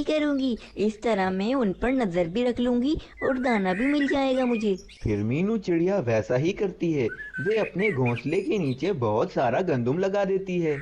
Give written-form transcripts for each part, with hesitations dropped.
करूंगी। इस तरह मैं उन पर नजर भी रख लूंगी और दाना भी मिल जाएगा मुझे। फिर मीनू चिड़िया वैसा ही करती है। वे अपने घोंसले के नीचे बहुत सारा गंदम लगा देती है।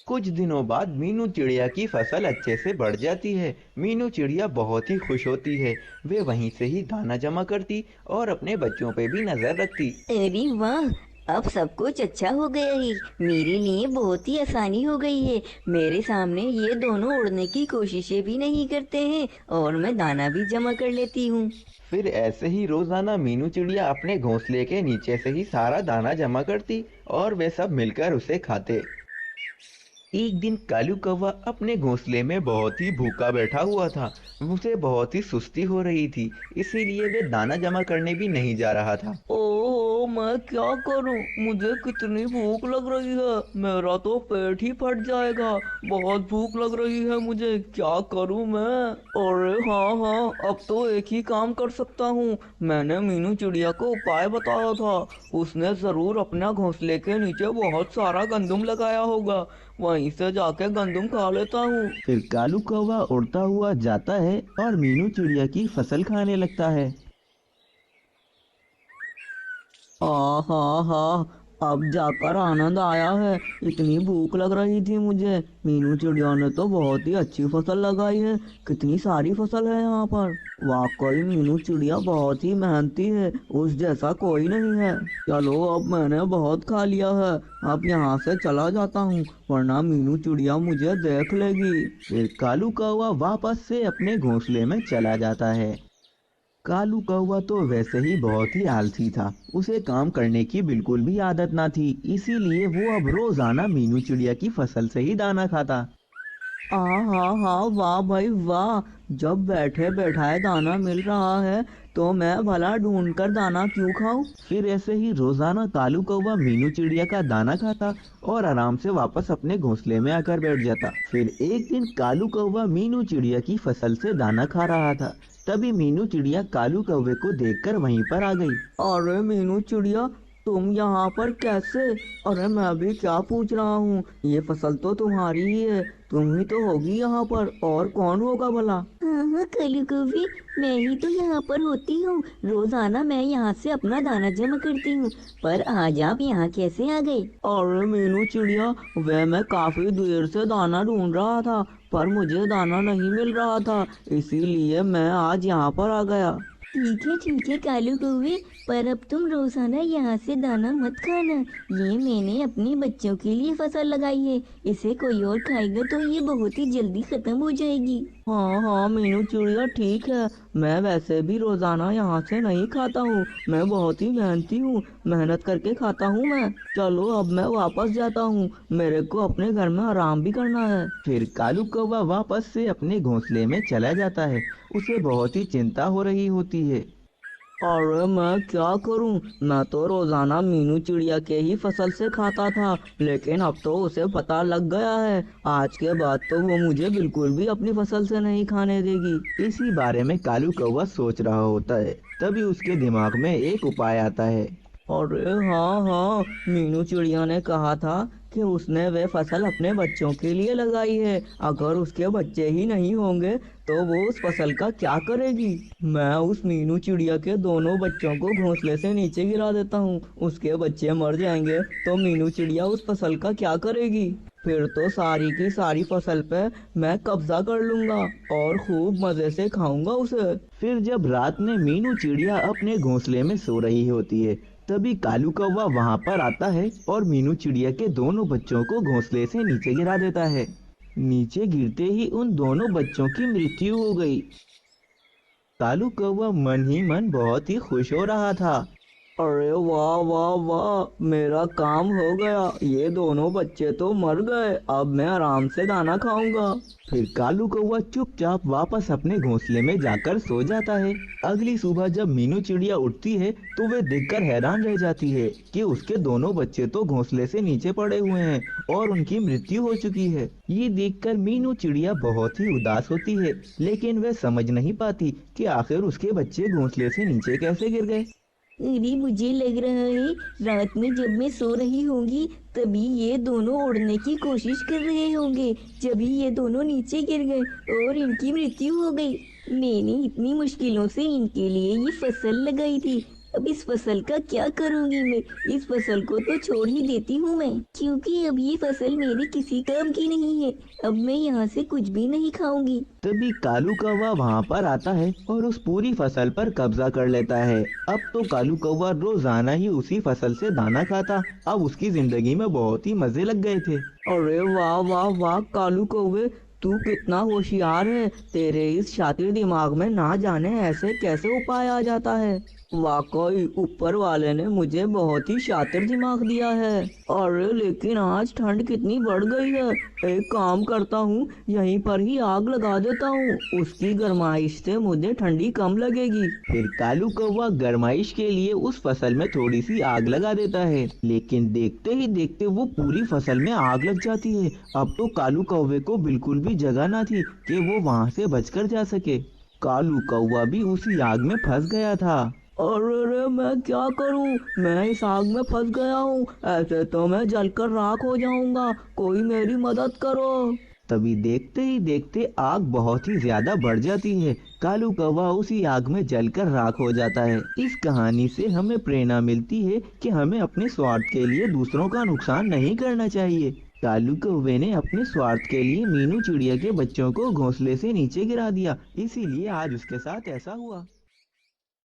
कुछ दिनों बाद मीनू चिड़िया की फसल अच्छे से बढ़ जाती है। मीनू चिड़िया बहुत ही खुश होती है। वे वहीं से ही दाना जमा करती और अपने बच्चों पे भी नजर रखती। अरे वाह, अब सब कुछ अच्छा हो गया है। मेरे लिए बहुत ही आसानी हो गई है। मेरे सामने ये दोनों उड़ने की कोशिशें भी नहीं करते हैं और मैं दाना भी जमा कर लेती हूँ। फिर ऐसे ही रोजाना मीनू चिड़िया अपने घोंसले के नीचे से ही सारा दाना जमा करती और वे सब मिलकर उसे खाते। एक दिन कालू कौवा अपने घोंसले में बहुत ही भूखा बैठा हुआ था। उसे बहुत ही सुस्ती हो रही थी, इसीलिए वे दाना जमा करने भी नहीं जा रहा था। ओहो, मैं क्या करूं? मुझे कितनी भूख लग रही है। मेरा तो पेट ही फट जाएगा। बहुत भूख लग रही है मुझे। क्या करूं मैं? अरे हाँ हाँ, अब तो एक ही काम कर सकता हूँ। मैंने मीनू चिड़िया को उपाय बताया था। उसने जरूर अपना घोंसले के नीचे बहुत सारा गंदम लगाया होगा। वहीं से जाके गंदम खा लेता हूँ। फिर कालू कौवा उड़ता हुआ जाता है और मीनू चिड़िया की फसल खाने लगता है। हाँ हाँ हाँ, अब जाकर आनंद आया है। इतनी भूख लग रही थी मुझे। मीनू चिड़िया ने तो बहुत ही अच्छी फसल लगाई है। कितनी सारी फसल है यहाँ पर। वाकई मीनू चिड़िया बहुत ही मेहनती है। उस जैसा कोई नहीं है। चलो, अब मैंने बहुत खा लिया है। अब यहाँ से चला जाता हूँ, वरना मीनू चिड़िया मुझे देख लेगी। फिर कालू कौवा वापस से अपने घोंसले में चला जाता है। कालू कौवा तो वैसे ही बहुत ही आलसी था। उसे काम करने की बिल्कुल भी आदत ना थी, इसीलिए वो अब रोजाना मीनू चिड़िया की फसल से ही दाना खाता। हाँ हाँ हाँ, वाह भाई वाह। जब बैठे बैठाए दाना मिल रहा है तो मैं भला ढूंढ कर दाना क्यों खाऊं? फिर ऐसे ही रोजाना कालू कौवा मीनू चिड़िया का दाना खाता और आराम से वापस अपने घोंसले में आकर बैठ जाता। फिर एक दिन कालू कौवा मीनू चिड़िया की फसल से दाना खा रहा था। तभी मीनू चिड़िया कालू कौवे को देखकर वहीं पर आ गई। अरे मीनू चिड़िया, तुम यहाँ पर कैसे? अरे मैं भी क्या पूछ रहा हूँ, ये फसल तो तुम्हारी ही है। तुम ही तो होगी यहाँ पर, और कौन होगा भला? हाँ हाँ कालू कौवे, मैं ही तो यहाँ पर होती हूँ। रोजाना मैं यहाँ से अपना दाना जमा करती हूँ। पर आज आप यहाँ कैसे आ गए? अरे मीनू चिड़िया, वह मैं काफी देर से दाना ढूंढ रहा था, पर मुझे दाना नहीं मिल रहा था। इसीलिए मैं आज यहाँ पर आ गया। ठीक है कालू कौवे, पर अब तुम रोजाना यहाँ से दाना मत खाना। ये मैंने अपने बच्चों के लिए फसल लगाई है। इसे कोई और खाएगा तो ये बहुत ही जल्दी खत्म हो जाएगी। हाँ हाँ मीनू चिड़िया, ठीक है। मैं वैसे भी रोजाना यहाँ से नहीं खाता हूँ। मैं बहुत ही मेहनती हूँ, मेहनत करके खाता हूँ मैं। चलो, अब मैं वापस जाता हूँ। मेरे को अपने घर में आराम भी करना है। फिर कालू कौवा वापस से अपने घोंसले में चला जाता है। उसे बहुत ही चिंता हो रही होती है। अरे मैं क्या करूं? मैं तो रोजाना मीनू चिड़िया के ही फसल से खाता था, लेकिन अब तो उसे पता लग गया है। आज के बाद तो वो मुझे बिल्कुल भी अपनी फसल से नहीं खाने देगी। इसी बारे में कालू कौवा सोच रहा होता है। तभी उसके दिमाग में एक उपाय आता है। अरे हाँ हाँ, मीनू चिड़िया ने कहा था कि उसने वे फसल अपने बच्चों के लिए लगाई है। अगर उसके बच्चे ही नहीं होंगे तो वो उस फसल का क्या करेगी? मैं उस मीनू चिड़िया के दोनों बच्चों को घोंसले से नीचे गिरा देता हूँ। उसके बच्चे मर जाएंगे तो मीनू चिड़िया उस फसल का क्या करेगी? फिर तो सारी की सारी फसल पे मैं कब्जा कर लूंगा और खूब मजे से खाऊंगा उसे। फिर जब रात में मीनू चिड़िया अपने घोंसले में सो रही होती है, तभी कालू कौवा वहां पर आता है और मीनू चिड़िया के दोनों बच्चों को घोंसले से नीचे गिरा देता है। नीचे गिरते ही उन दोनों बच्चों की मृत्यु हो गई। कालू कौवा मन ही मन बहुत ही खुश हो रहा था। अरे वाह वाह वाह, मेरा काम हो गया। ये दोनों बच्चे तो मर गए। अब मैं आराम से दाना खाऊंगा। फिर कालू कौवा चुपचाप वापस अपने घोंसले में जाकर सो जाता है। अगली सुबह जब मीनू चिड़िया उठती है तो वे देखकर हैरान रह जाती है कि उसके दोनों बच्चे तो घोंसले से नीचे पड़े हुए हैं और उनकी मृत्यु हो चुकी है। ये देखकर मीनू चिड़िया बहुत ही उदास होती है, लेकिन वह समझ नहीं पाती कि आखिर उसके बच्चे घोंसले से नीचे कैसे गिर गए। अरे मुझे लग रहा है रात में जब मैं सो रही होंगी तभी ये दोनों उड़ने की कोशिश कर रहे होंगे, जभी ये दोनों नीचे गिर गए और इनकी मृत्यु हो गई। मैंने इतनी मुश्किलों से इनके लिए ये फसल लगाई थी, अब इस फसल का क्या करूंगी मैं? इस फसल को तो छोड़ ही देती हूँ मैं, क्योंकि अब ये फसल मेरे किसी काम की नहीं है। अब मैं यहाँ से कुछ भी नहीं खाऊंगी। तभी कालू कौवा वहाँ पर आता है और उस पूरी फसल पर कब्जा कर लेता है। अब तो कालू कौवा रोजाना ही उसी फसल से दाना खाता। अब उसकी जिंदगी में बहुत ही मजे लग गए थे। अरे वाह वाह वाह कालू कौवे, तू कितना होशियार है। तेरे इस शातिर दिमाग में ना जाने ऐसे कैसे उपाय आ जाता है। वाकई ऊपर वाले ने मुझे बहुत ही शातिर दिमाग दिया है। अरे लेकिन आज ठंड कितनी बढ़ गई है, एक काम करता हूँ यहीं पर ही आग लगा देता हूँ, उसकी गर्माइश से मुझे ठंडी कम लगेगी। फिर कालू कौवा गरमाइश के लिए उस फसल में थोड़ी सी आग लगा देता है, लेकिन देखते ही देखते वो पूरी फसल में आग लग जाती है। अब तो कालू कौवे को बिल्कुल भी जगह ना थी कि वो वहाँ से बचकर जा सके। कालू कौवा भी उसी आग में फंस गया था। अरे मैं क्या करूं, मैं इस आग में फंस गया हूं, ऐसे तो मैं जलकर राख हो जाऊंगा, कोई मेरी मदद करो। तभी देखते ही देखते आग बहुत ही ज्यादा बढ़ जाती है। कालू कौवा उसी आग में जलकर राख हो जाता है। इस कहानी से हमें प्रेरणा मिलती है कि हमें अपने स्वार्थ के लिए दूसरों का नुकसान नहीं करना चाहिए। कालू कौवे ने अपने स्वार्थ के लिए मीनू चिड़िया के बच्चों को घोंसले से नीचे गिरा दिया, इसीलिए आज उसके साथ ऐसा हुआ।